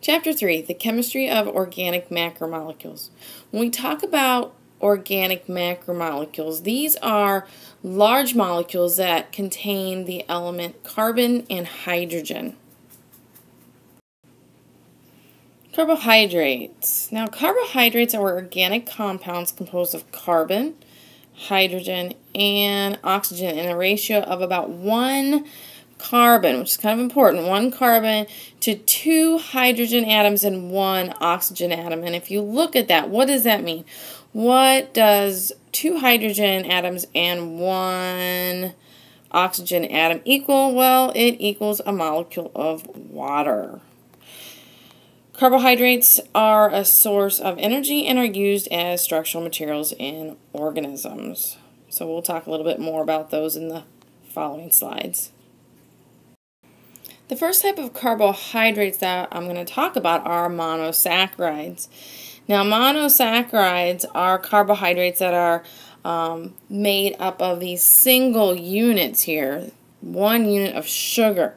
Chapter 3, the chemistry of organic macromolecules. When we talk about organic macromolecules, these are large molecules that contain the element carbon and hydrogen. Carbohydrates. Now, carbohydrates are organic compounds composed of carbon, hydrogen, and oxygen in a ratio of about 1 carbon, which is kind of important, 1 carbon to 2 hydrogen atoms and 1 oxygen atom. And if you look at that, what does that mean? What does 2 hydrogen atoms and 1 oxygen atom equal? Well, it equals a molecule of water. Carbohydrates are a source of energy and are used as structural materials in organisms. So we'll talk a little bit more about those in the following slides. The first type of carbohydrates that I'm going to talk about are monosaccharides. Now, monosaccharides are carbohydrates that are made up of these single units here, 1 unit of sugar.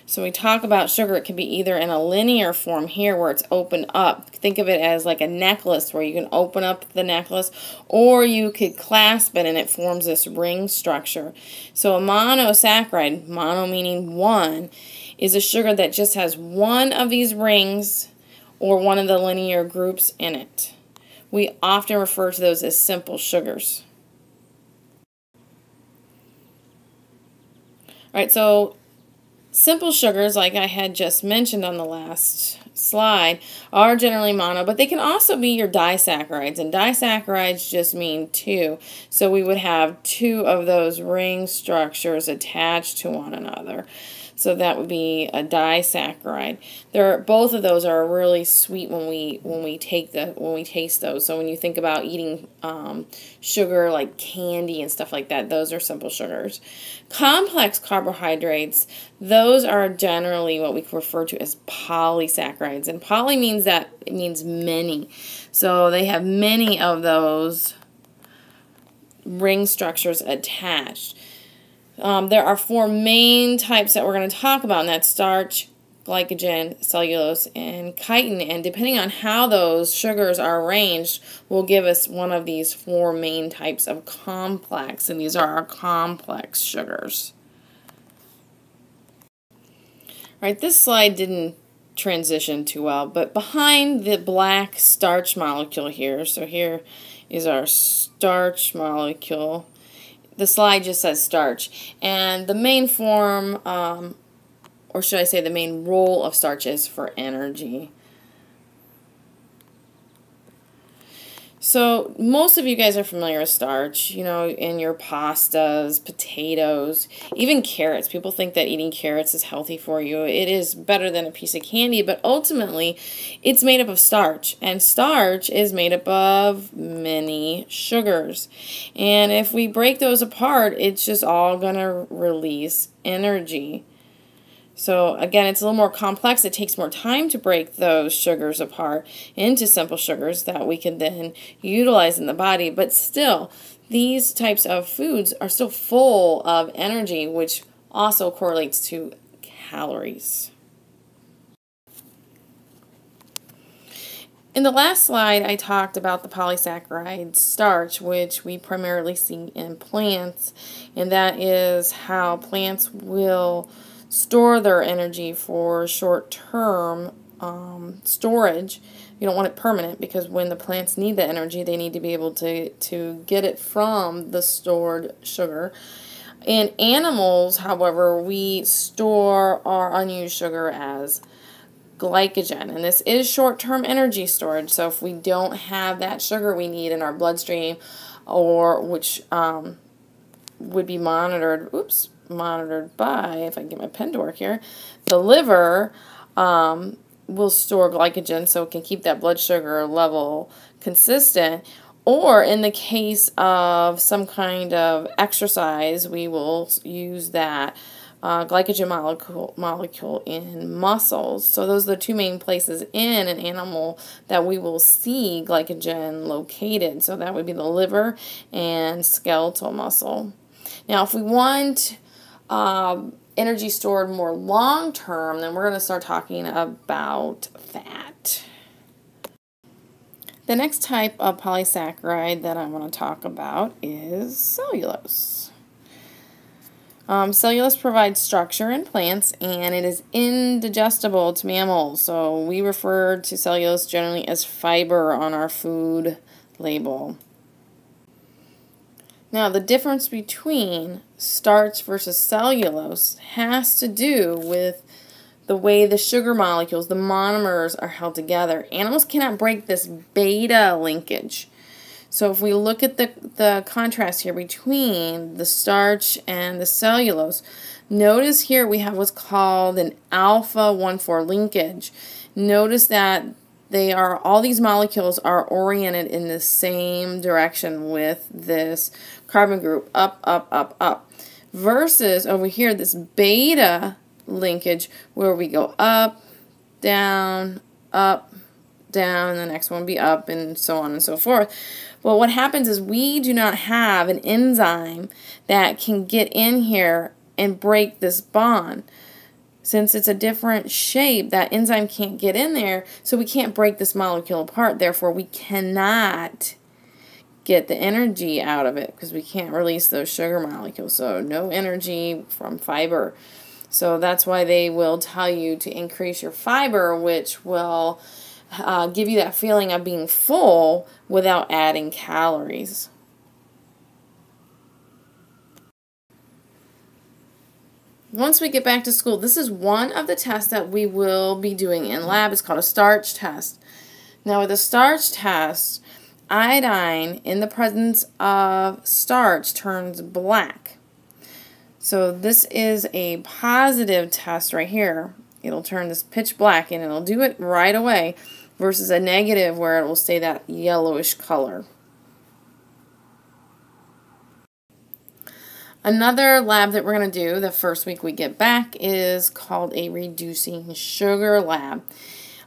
So we talk about sugar, it can be either in a linear form here where it's opened up. Think of it as like a necklace where you can open up the necklace, or you could clasp it and it forms this ring structure. So a monosaccharide, mono meaning 1, is a sugar that just has 1 of these rings or 1 of the linear groups in it. We often refer to those as simple sugars. Alright, so simple sugars, like I had just mentioned on the last slide, are generally mono, but they can also be your disaccharides, and disaccharides just mean 2. So we would have 2 of those ring structures attached to one another. So that would be a disaccharide. Both of those are really sweet when we taste those. So when you think about eating sugar like candy and stuff like that, those are simple sugars. Complex carbohydrates, those are generally what we refer to as polysaccharides. And poly means that it means many. So they have many of those ring structures attached. There are 4 main types that we're going to talk about, and that's starch, glycogen, cellulose, and chitin. And depending on how those sugars are arranged will give us one of these 4 main types of complex, and these are our complex sugars. Right, this slide didn't transition too well, but behind the black starch molecule here, so here is our starch molecule. The slide just says starch, and the main form, or should I say the main role of starch is for energy. So most of you guys are familiar with starch, you know, in your pastas, potatoes, even carrots. People think that eating carrots is healthy for you. It is better than a piece of candy, but ultimately it's made up of starch, and starch is made up of many sugars. And if we break those apart, it's just all going to release energy. So again, it's a little more complex. It takes more time to break those sugars apart into simple sugars that we can then utilize in the body. But still, these types of foods are still full of energy, which also correlates to calories. In the last slide, I talked about the polysaccharide starch, which we primarily see in plants, and that is how plants will store their energy for short-term storage. You don't want it permanent, because when the plants need the energy, they need to be able to get it from the stored sugar. In animals, however, we store our unused sugar as glycogen, and this is short-term energy storage. So if we don't have that sugar we need in our bloodstream, or which would be monitored by, if I can get my pen to work here, the liver will store glycogen so it can keep that blood sugar level consistent. Or in the case of some kind of exercise, we will use that glycogen molecule in muscles. So those are the 2 main places in an animal that we will see glycogen located. So that would be the liver and skeletal muscle. Now, if we want energy stored more long term, then we're going to start talking about fat. The next type of polysaccharide that I want to talk about is cellulose. Cellulose provides structure in plants, and it is indigestible to mammals. So we refer to cellulose generally as fiber on our food label. Now, the difference between starch versus cellulose has to do with the way the sugar molecules, the monomers, are held together. Animals cannot break this beta linkage. So if we look at the contrast here between the starch and the cellulose, notice here we have what's called an alpha 1,4 linkage. Notice that all these molecules are oriented in the same direction with this carbon group, up, up, up, up. Versus over here, this beta linkage where we go up, down, and the next one be up, and so on and so forth. Well, what happens is we do not have an enzyme that can get in here and break this bond. Since it's a different shape, that enzyme can't get in there, so we can't break this molecule apart. Therefore, we cannot get the energy out of it because we can't release those sugar molecules. So no energy from fiber. So that's why they will tell you to increase your fiber, which will give you that feeling of being full without adding calories. Once we get back to school, this is one of the tests that we will be doing in lab. It's called a starch test. Now with a starch test, iodine in the presence of starch turns black. So this is a positive test right here. It'll turn this pitch black and it'll do it right away versus a negative where it will stay that yellowish color. Another lab that we're going to do the first week we get back is called a reducing sugar lab.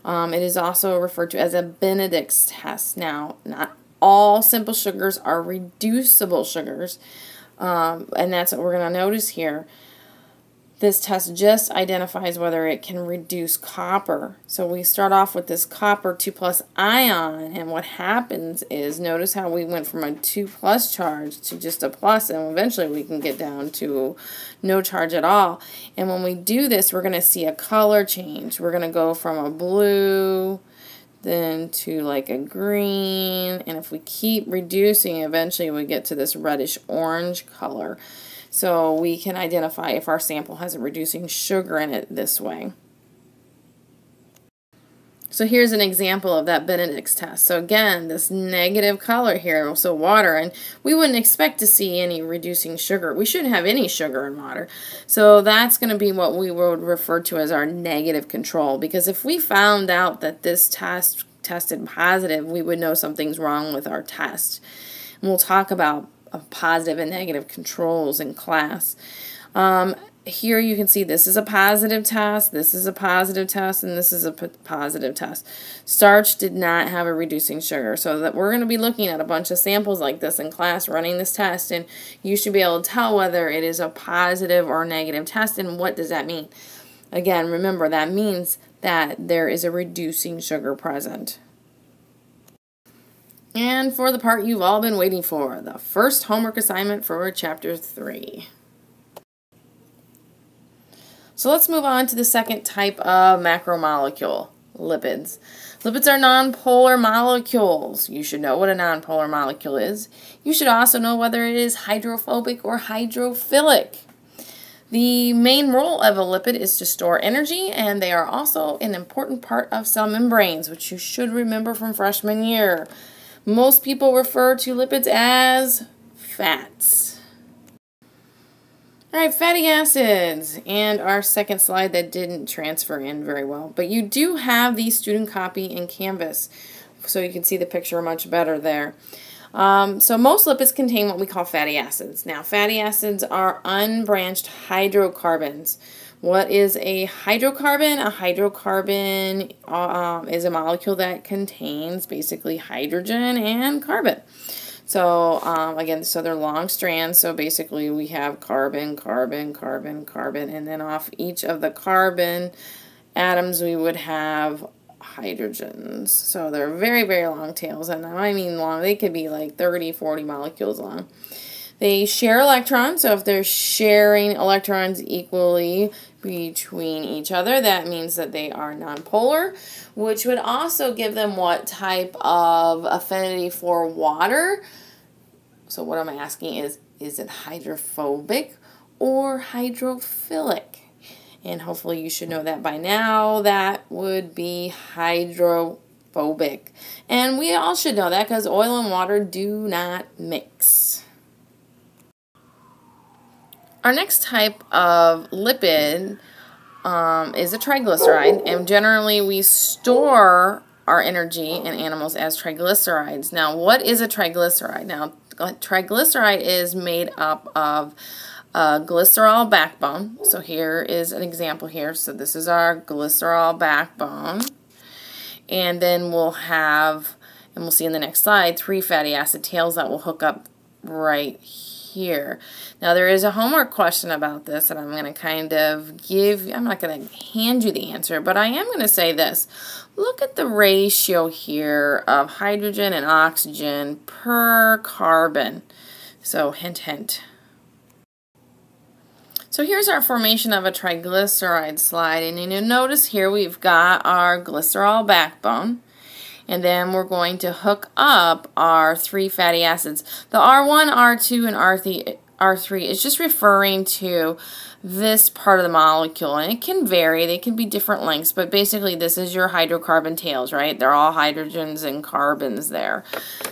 It is also referred to as a Benedict's test. Now, not all simple sugars are reducible sugars, and that's what we're going to notice here. This test just identifies whether it can reduce copper. So we start off with this copper 2+ ion, and what happens is, notice how we went from a 2+ charge to just a plus, and eventually we can get down to no charge at all. And when we do this, we're going to see a color change. We're going to go from a blue then to like a green, and if we keep reducing, eventually we get to this reddish orange color. So we can identify if our sample has a reducing sugar in it this way. So here's an example of that Benedict's test. So again, this negative color here, so water, and we wouldn't expect to see any reducing sugar. We shouldn't have any sugar in water. So that's going to be what we would refer to as our negative control, because if we found out that this test tested positive, we would know something's wrong with our test. And we'll talk about positive and negative controls in class. Here you can see this is a positive test, this is a positive test, and this is a positive test. Starch did not have a reducing sugar, so that we're going to be looking at a bunch of samples like this in class running this test, and you should be able to tell whether it is a positive or negative test, and what does that mean. Again, remember that means that there is a reducing sugar present. And for the part you've all been waiting for, the first homework assignment for Chapter 3. So let's move on to the second type of macromolecule, lipids. Lipids are nonpolar molecules. You should know what a nonpolar molecule is. You should also know whether it is hydrophobic or hydrophilic. The main role of a lipid is to store energy, and they are also an important part of cell membranes, which you should remember from freshman year. Most people refer to lipids as fats. Alright, fatty acids, and our second slide that didn't transfer in very well. But you do have the student copy in Canvas, so you can see the picture much better there. So most lipids contain what we call fatty acids. Now, fatty acids are unbranched hydrocarbons. What is a hydrocarbon? A hydrocarbon is a molecule that contains basically hydrogen and carbon. So again, so they're long strands. So basically we have carbon, carbon, carbon, carbon, and then off each of the carbon atoms we would have hydrogens. So they're very, very long tails, and I mean long, they could be like 30, 40 molecules long. They share electrons, so if they're sharing electrons equally between each other, that means that they are nonpolar, which would also give them what type of affinity for water? So what I'm asking is it hydrophobic or hydrophilic? And hopefully you should know that by now. That would be hydrophobic. And we all should know that because oil and water do not mix. Our next type of lipid is a triglyceride, and generally we store our energy in animals as triglycerides. Now, what is a triglyceride? Now, triglyceride is made up of a glycerol backbone. So here is an example here. So this is our glycerol backbone. And then we'll have, and we'll see in the next slide, 3 fatty acid tails that will hook up right here. Now there is a homework question about this, and I'm going to kind of I'm not going to hand you the answer, but I am going to say this. Look at the ratio here of hydrogen and oxygen per carbon. So hint, hint. So here's our formation of a triglyceride slide, and you'll notice here we've got our glycerol backbone, and then we're going to hook up our 3 fatty acids. The R1, R2, and R3 is just referring to this part of the molecule, and it can vary. They can be different lengths, but basically this is your hydrocarbon tails, right? They're all hydrogens and carbons there.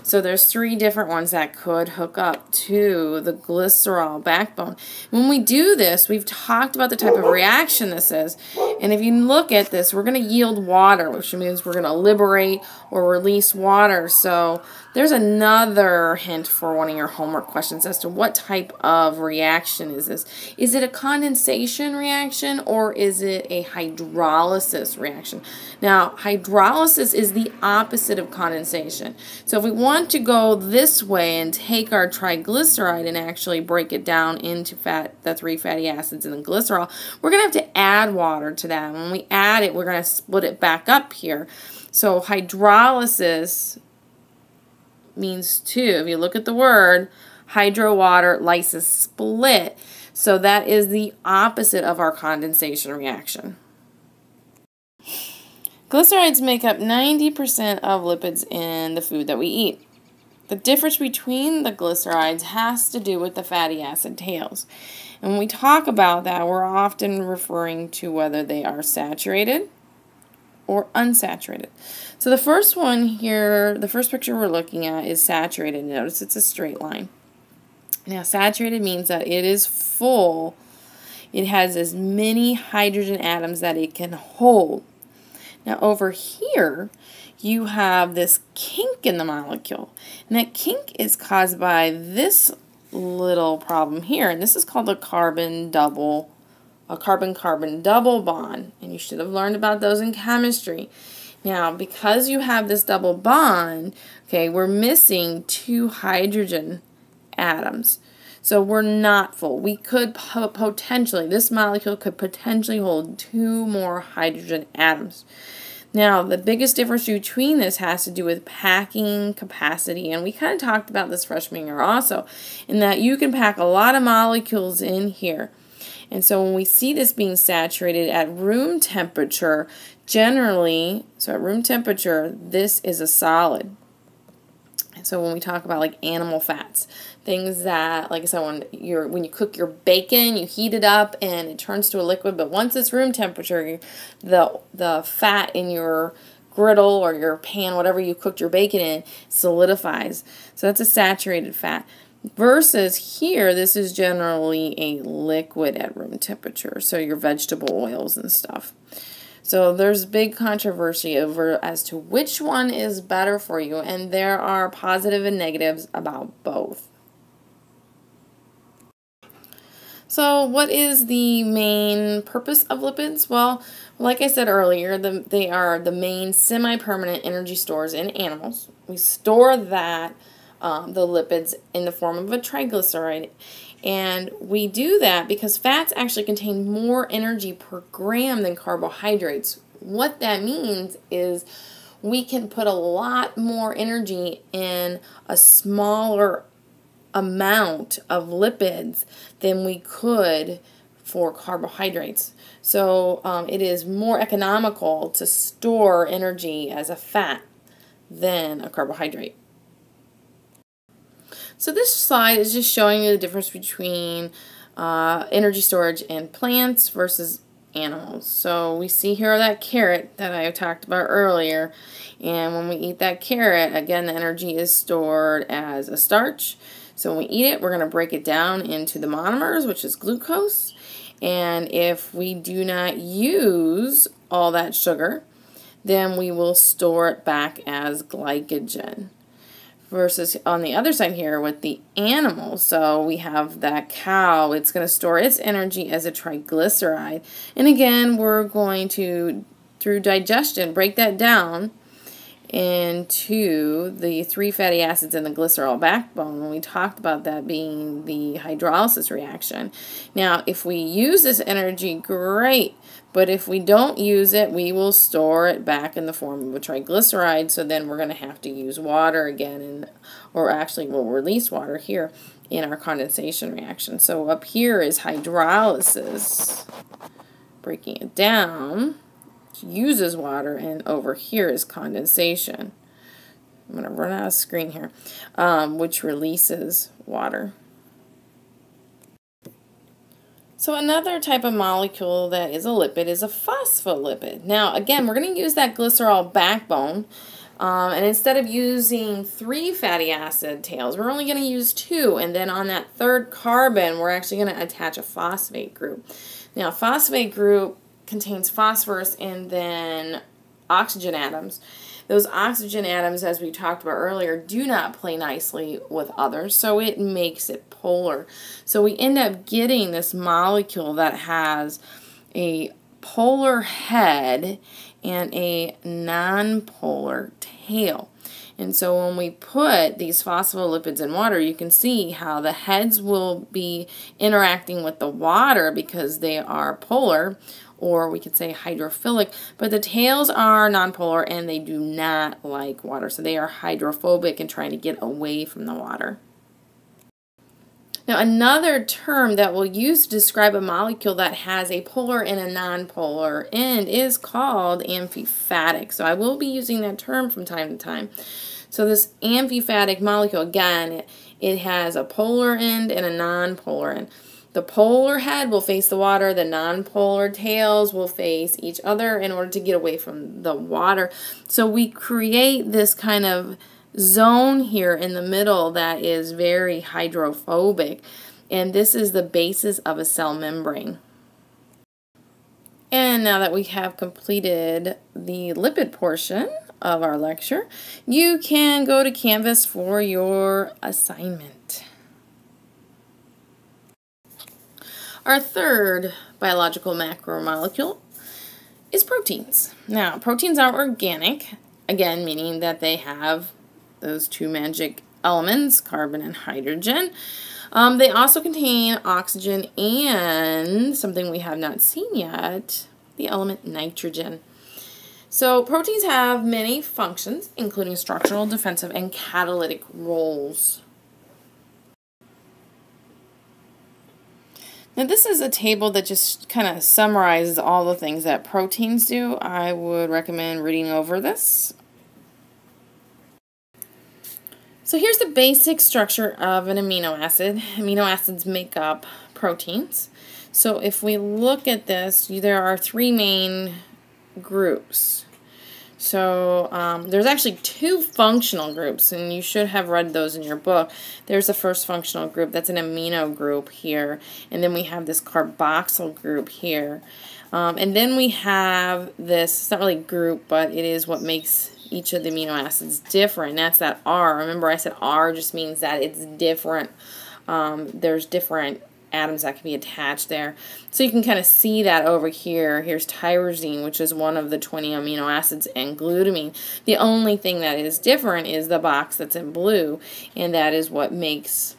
So there's 3 different ones that could hook up to the glycerol backbone. When we do this, we've talked about the type of reaction this is, and if you look at this, we're going to yield water, which means we're going to liberate or release water. So there's another hint for one of your homework questions as to what type of reaction is this. Is it a condensation reaction or is it a hydrolysis reaction? Now, hydrolysis is the opposite of condensation. So if we want to go this way and take our triglyceride and actually break it down into the 3 fatty acids and the glycerol, we're going to have to add water to that. When we add it, we're going to split it back up here. So hydrolysis means two. If you look at the word, hydro, water, lysis, split. So that is the opposite of our condensation reaction. Glycerides make up 90% of lipids in the food that we eat. The difference between the glycerides has to do with the fatty acid tails. And when we talk about that, we're often referring to whether they are saturated or unsaturated. So the first one here, the first picture we're looking at is saturated. Notice it's a straight line. Now saturated means that it is full. It has as many hydrogen atoms that it can hold. Now over here, you have this kink in the molecule. And that kink is caused by this little problem here. And this is called a carbon-carbon double bond. And you should have learned about those in chemistry. Now, because you have this double bond, okay, we're missing 2 hydrogen atoms. So we're not full. We could potentially, this molecule could potentially hold 2 more hydrogen atoms. Now, the biggest difference between this has to do with packing capacity, and we kind of talked about this freshman year also, in that you can pack a lot of molecules in here. And so when we see this being saturated at room temperature, generally, so at room temperature, this is a solid. And so when we talk about like animal fats, things that, like I said, when you cook your bacon, you heat it up and it turns to a liquid, but once it's room temperature, the fat in your griddle or your pan, whatever you cooked your bacon in, solidifies. So that's a saturated fat. Versus here, this is generally a liquid at room temperature, so your vegetable oils and stuff. So there's big controversy over as to which one is better for you, and there are positive and negatives about both. So what is the main purpose of lipids? Well, like I said earlier, they are the main semi-permanent energy stores in animals. We store that the lipids in the form of a triglyceride. And we do that because fats actually contain more energy per gram than carbohydrates. What that means is we can put a lot more energy in a smaller amount of lipids than we could for carbohydrates. So it is more economical to store energy as a fat than a carbohydrate. So this slide is just showing you the difference between energy storage in plants versus animals. So we see here that carrot that I talked about earlier, and when we eat that carrot, again, the energy is stored as a starch. So when we eat it, we're going to break it down into the monomers, which is glucose. And if we do not use all that sugar, then we will store it back as glycogen. Versus on the other side here with the animals, so we have that cow, it's going to store its energy as a triglyceride. And again, we're going to, through digestion, break that down into the 3 fatty acids in the glycerol backbone. When we talked about that being the hydrolysis reaction. Now, if we use this energy, great. But if we don't use it, we will store it back in the form of a triglyceride. So then we're going to have to use water again, or actually we'll release water here in our condensation reaction. So up here is hydrolysis, breaking it down, uses water, and over here is condensation. I'm going to run out of screen here, which releases water. So another type of molecule that is a lipid is a phospholipid. Now again, we're going to use that glycerol backbone, and instead of using 3 fatty acid tails, we're only going to use 2, and then on that 3rd carbon, we're actually going to attach a phosphate group. Now phosphate group contains phosphorus and then oxygen atoms. Those oxygen atoms, as we talked about earlier, do not play nicely with others, so it makes it polar. So we end up getting this molecule that has a polar head and a nonpolar tail. And so when we put these phospholipids in water, you can see how the heads will be interacting with the water because they are polar, or we could say hydrophilic, but the tails are nonpolar and they do not like water. So they are hydrophobic and trying to get away from the water. Now another term that we'll use to describe a molecule that has a polar and a nonpolar end is called amphiphatic. So I will be using that term from time to time. So this amphiphatic molecule, again, it has a polar end and a nonpolar end. The polar head will face the water, the nonpolar tails will face each other in order to get away from the water. So we create this kind of zone here in the middle that is very hydrophobic, and this is the basis of a cell membrane. And now that we have completed the lipid portion of our lecture, you can go to Canvas for your assignment. Our third biological macromolecule is proteins. Now, proteins are organic, again, meaning that they have those 2 magic elements, carbon and hydrogen. They also contain oxygen and something we have not seen yet, the element nitrogen. So proteins have many functions, including structural, defensive, and catalytic roles. Now this is a table that just kind of summarizes all the things that proteins do. I would recommend reading over this. So here's the basic structure of an amino acid. Amino acids make up proteins. So if we look at this, there are 3 main groups. So there's actually 2 functional groups, and you should have read those in your book. There's the first functional group, that's an amino group here, and then we have this carboxyl group here. And then we have this, it's not really group, but it is what makes each of the amino acids different, and that's that R. Remember I said R just means that it's different. There's different atoms that can be attached there. So you can kind of see that over here. Here's tyrosine, which is one of the 20 amino acids, and glutamine. The only thing that is different is the box that's in blue, and that is what makes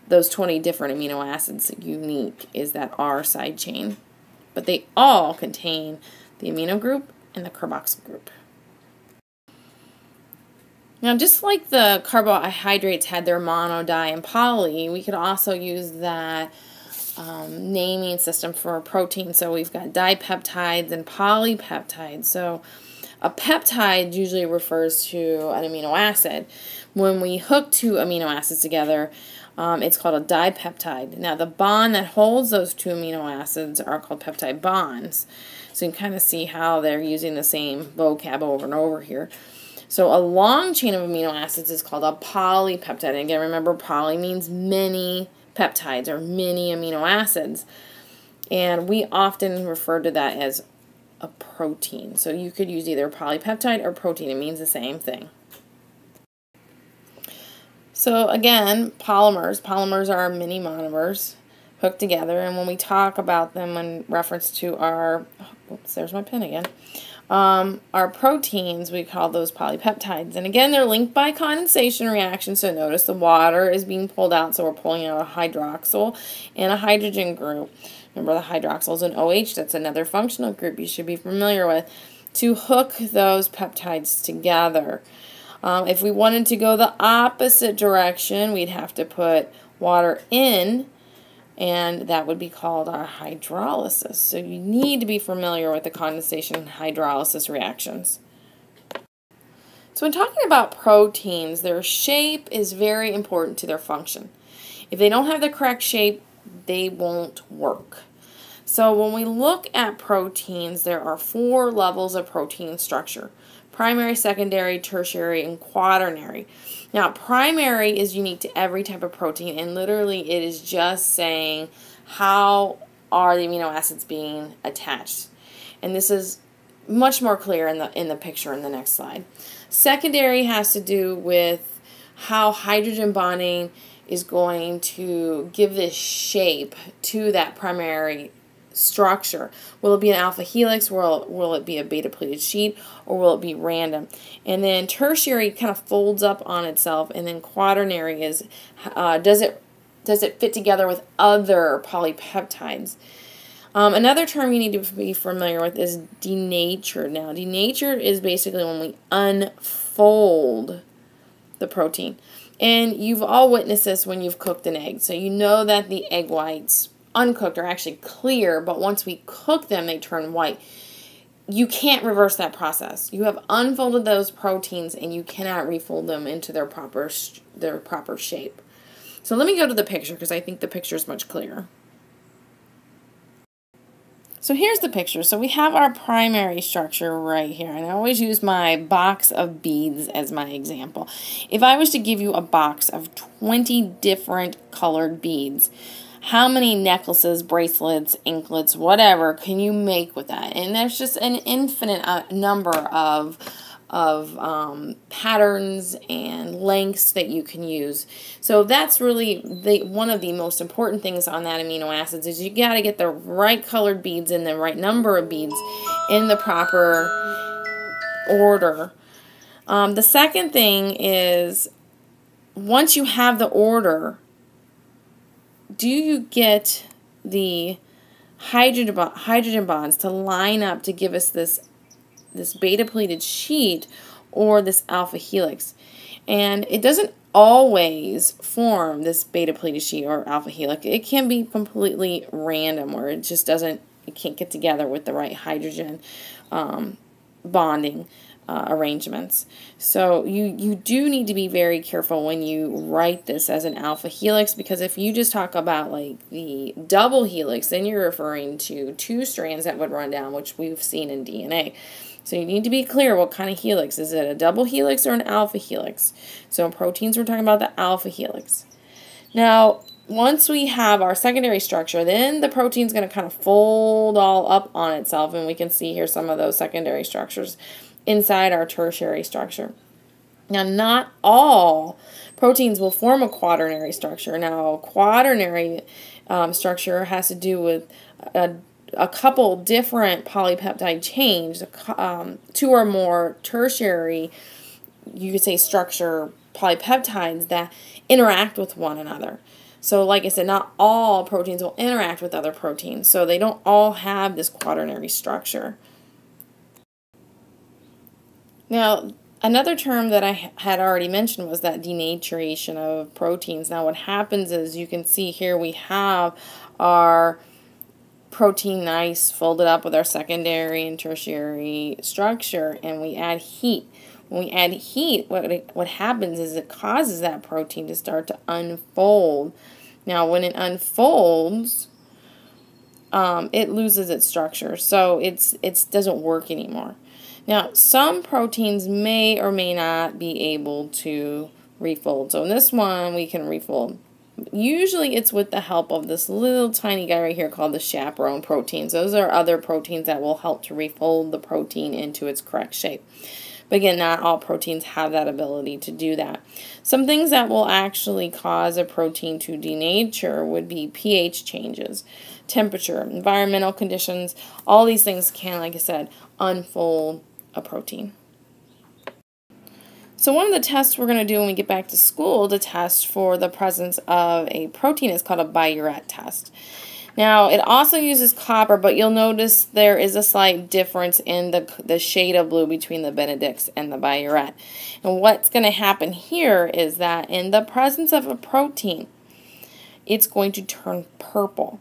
those 20 different amino acids unique, is that R side chain. But they all contain the amino group and the carboxyl group. Now, just like the carbohydrates had their mono, di, and poly, we could also use that naming system for protein. So we've got dipeptides and polypeptides. So a peptide usually refers to an amino acid. When we hook two amino acids together, it's called a dipeptide. Now, the bond that holds those two amino acids are called peptide bonds. So you can kind of see how they're using the same vocab over and over here. So a long chain of amino acids is called a polypeptide. And again, remember, poly means many peptides or many amino acids. And we often refer to that as a protein. So you could use either polypeptide or protein. It means the same thing. So again, polymers. Polymers are many monomers hooked together. And when we talk about them in reference to our, oops, there's my pen again. Our proteins, we call those polypeptides. And again, they're linked by condensation reaction. So notice the water is being pulled out. So we're pulling out a hydroxyl and a hydrogen group. Remember, the hydroxyl is an OH. That's another functional group you should be familiar with. To hook those peptides together. If we wanted to go the opposite direction, we'd have to put water in, and that would be called our hydrolysis. So you need to be familiar with the condensation and hydrolysis reactions. So when talking about proteins, their shape is very important to their function. If they don't have the correct shape, they won't work. So when we look at proteins, there are 4 levels of protein structure: primary, secondary, tertiary, and quaternary. Now, primary is unique to every type of protein, and literally it is just saying how are the amino acids being attached. And this is much more clear in the picture in the next slide. Secondary has to do with how hydrogen bonding is going to give this shape to that primary structure. Will it be an alpha helix? Will it be a beta pleated sheet? Or will it be random? And then tertiary kind of folds up on itself, and then quaternary is does it fit together with other polypeptides? Another term you need to be familiar with is denatured. Now, denatured is basically when we unfold the protein. And you've all witnessed this when you've cooked an egg. So you know that the egg whites uncooked are actually clear, but once we cook them, they turn white. You can't reverse that process. You have unfolded those proteins, and you cannot refold them into their proper shape. So let me go to the picture, because I think the picture is much clearer. So here's the picture. So we have our primary structure right here, and I always use my box of beads as my example. If I was to give you a box of 20 different colored beads, how many necklaces, bracelets, anklets, whatever can you make with that? And there's just an infinite number of patterns and lengths that you can use. So that's really one of the most important things on that amino acids is you got to get the right colored beads and the right number of beads in the proper order. The second thing is, once you have the order, do you get the hydrogen bonds to line up to give us this beta pleated sheet or this alpha helix? And it doesn't always form this beta pleated sheet or alpha helix. It can be completely random, where it just doesn't, it can't get together with the right hydrogen bonding arrangements. So you do need to be very careful when you write this as an alpha helix, because if you just talk about like the double helix, then you're referring to 2 strands that would run down, which we've seen in DNA. So you need to be clear what kind of helix. Is it a double helix or an alpha helix? So in proteins, we're talking about the alpha helix. Now, once we have our secondary structure, then the protein's going to kind of fold all up on itself, and we can see here some of those secondary structures inside our tertiary structure. Now, not all proteins will form a quaternary structure. Now, quaternary structure has to do with a couple different polypeptide chains, 2 or more tertiary, you could say, structure polypeptides that interact with one another. So like I said, not all proteins will interact with other proteins, so they don't all have this quaternary structure. Now, another term that I had already mentioned was that denaturation of proteins. Now what happens is, you can see here we have our protein nice folded up with our secondary and tertiary structure, and we add heat. When we add heat, what happens is it causes that protein to start to unfold. Now when it unfolds, it loses its structure, so it doesn't work anymore. Now some proteins may or may not be able to refold. So in this one we can refold. Usually it's with the help of this little tiny guy right here called the chaperone proteins. Those are other proteins that will help to refold the protein into its correct shape. But again, not all proteins have that ability to do that. Some things that will actually cause a protein to denature would be pH changes, temperature, environmental conditions. All these things can, like I said, unfold a protein. So one of the tests we're going to do when we get back to school to test for the presence of a protein is called a Biuret test. Now, it also uses copper, but you'll notice there is a slight difference in the shade of blue between the Benedict's and the Biuret. And what's going to happen here is that in the presence of a protein, it's going to turn purple.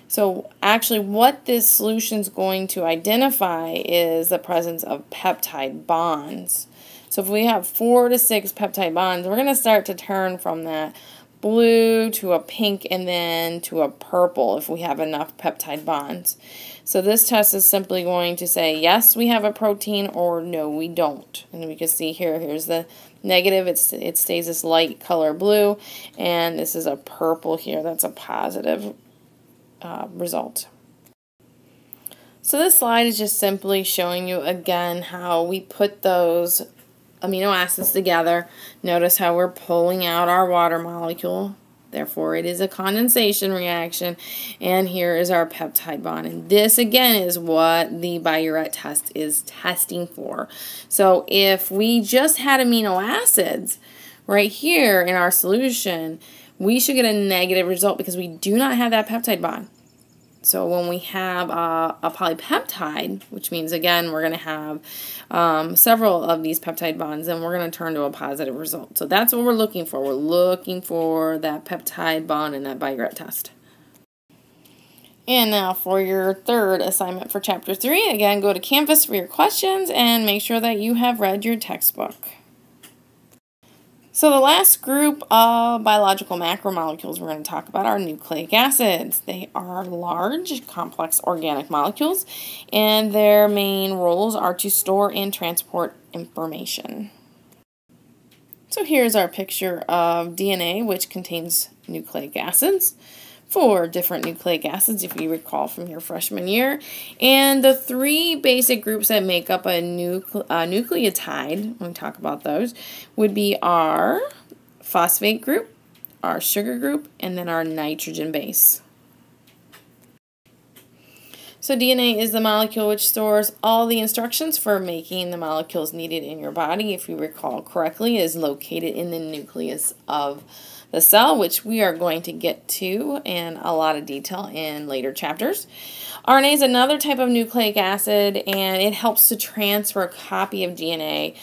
So actually what this solution is going to identify is the presence of peptide bonds. So if we have 4 to 6 peptide bonds, we're going to start to turn from that blue to a pink and then to a purple if we have enough peptide bonds. So this test is simply going to say, yes, we have a protein, or no, we don't. And we can see here, here's the negative, it stays this light color blue, and this is a purple here. That's a positive result. So this slide is just simply showing you again how we put those amino acids together. Notice how we're pulling out our water molecule. Therefore, it is a condensation reaction. And here is our peptide bond. And this, again, is what the Biuret test is testing for. So if we just had amino acids right here in our solution, we should get a negative result because we do not have that peptide bond. So when we have a polypeptide, which means, again, we're going to have several of these peptide bonds, and we're going to turn to a positive result. So that's what we're looking for. We're looking for that peptide bond in that Biuret test. And now for your third assignment for Chapter 3, again, go to Canvas for your questions and make sure that you have read your textbook. So the last group of biological macromolecules we're going to talk about are nucleic acids. They are large, complex organic molecules, and their main roles are to store and transport information. So here's our picture of DNA, which contains nucleic acids. 4 different nucleic acids, if you recall from your freshman year. And the 3 basic groups that make up a nucleotide, when we talk about those, would be our phosphate group, our sugar group, and then our nitrogen base. So DNA is the molecule which stores all the instructions for making the molecules needed in your body. If you recall correctly, it is located in the nucleus of the cell, which we are going to get to in a lot of detail in later chapters. RNA is another type of nucleic acid, and it helps to transfer a copy of DNA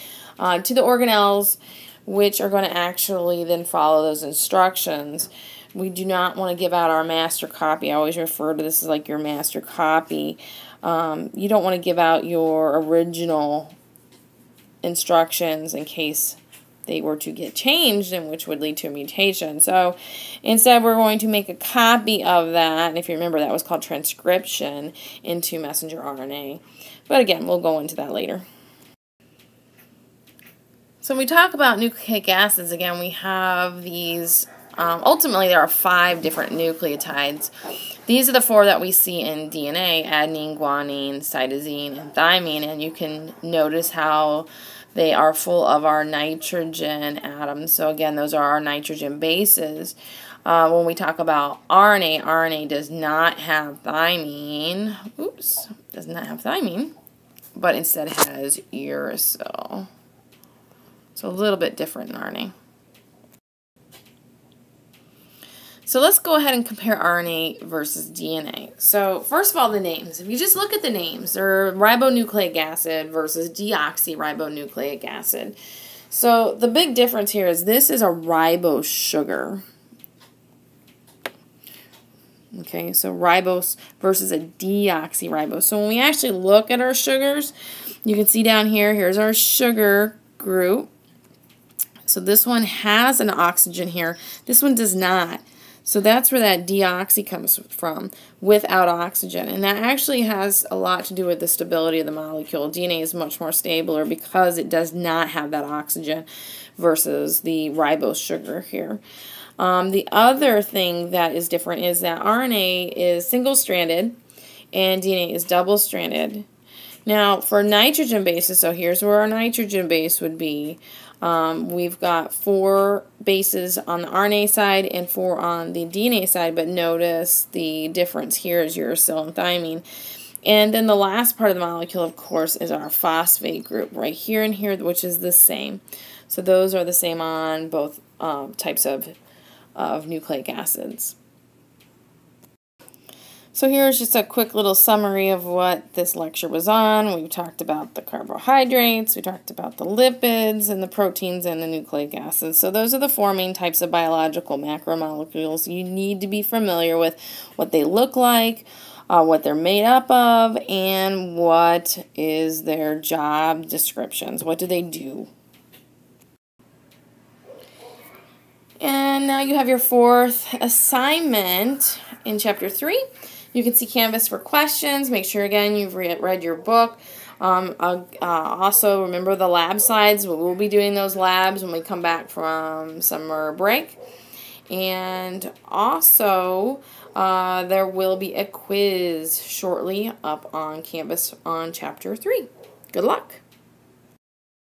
to the organelles, which are going to actually then follow those instructions. We do not want to give out our master copy. I always refer to this as like your master copy. You don't want to give out your original instructions in case they were to get changed, and which would lead to a mutation. So instead we're going to make a copy of that, and if you remember, that was called transcription, into messenger RNA. But again, we'll go into that later. So when we talk about nucleic acids, again, we have these, ultimately there are 5 different nucleotides. These are the 4 that we see in DNA: adenine, guanine, cytosine, and thymine, and you can notice how they are full of our nitrogen atoms. So again, those are our nitrogen bases. When we talk about RNA, RNA does not have thymine. Oops, does not have thymine, but instead has uracil. So a little bit different in RNA. So let's go ahead and compare RNA versus DNA. So first of all, the names. If you just look at the names, they're ribonucleic acid versus deoxyribonucleic acid. So the big difference here is this is a ribose sugar. Okay, so ribose versus a deoxyribose. So when we actually look at our sugars, you can see down here, here's our sugar group. So this one has an oxygen here. This one does not. So that's where that deoxy comes from, without oxygen. And that actually has a lot to do with the stability of the molecule. DNA is much more stable because it does not have that oxygen versus the ribose sugar here. The other thing that is different is that RNA is single-stranded and DNA is double-stranded. Now, for nitrogen bases, so here's where our nitrogen base would be. We've got 4 bases on the RNA side and 4 on the DNA side, but notice the difference here is uracil and thymine. And then the last part of the molecule, of course, is our phosphate group right here and here, which is the same. So those are the same on both types of nucleic acids. So here's just a quick little summary of what this lecture was on. We've talked about the carbohydrates, we talked about the lipids, and the proteins and the nucleic acids. So those are the 4 main types of biological macromolecules. You need to be familiar with what they look like, what they're made up of, and what is their job descriptions. What do they do? And now you have your 4th assignment in Chapter 3. You can see Canvas for questions. Make sure, again, you've read your book. Also, remember the lab slides. We'll be doing those labs when we come back from summer break. And also, there will be a quiz shortly up on Canvas on Chapter 3. Good luck.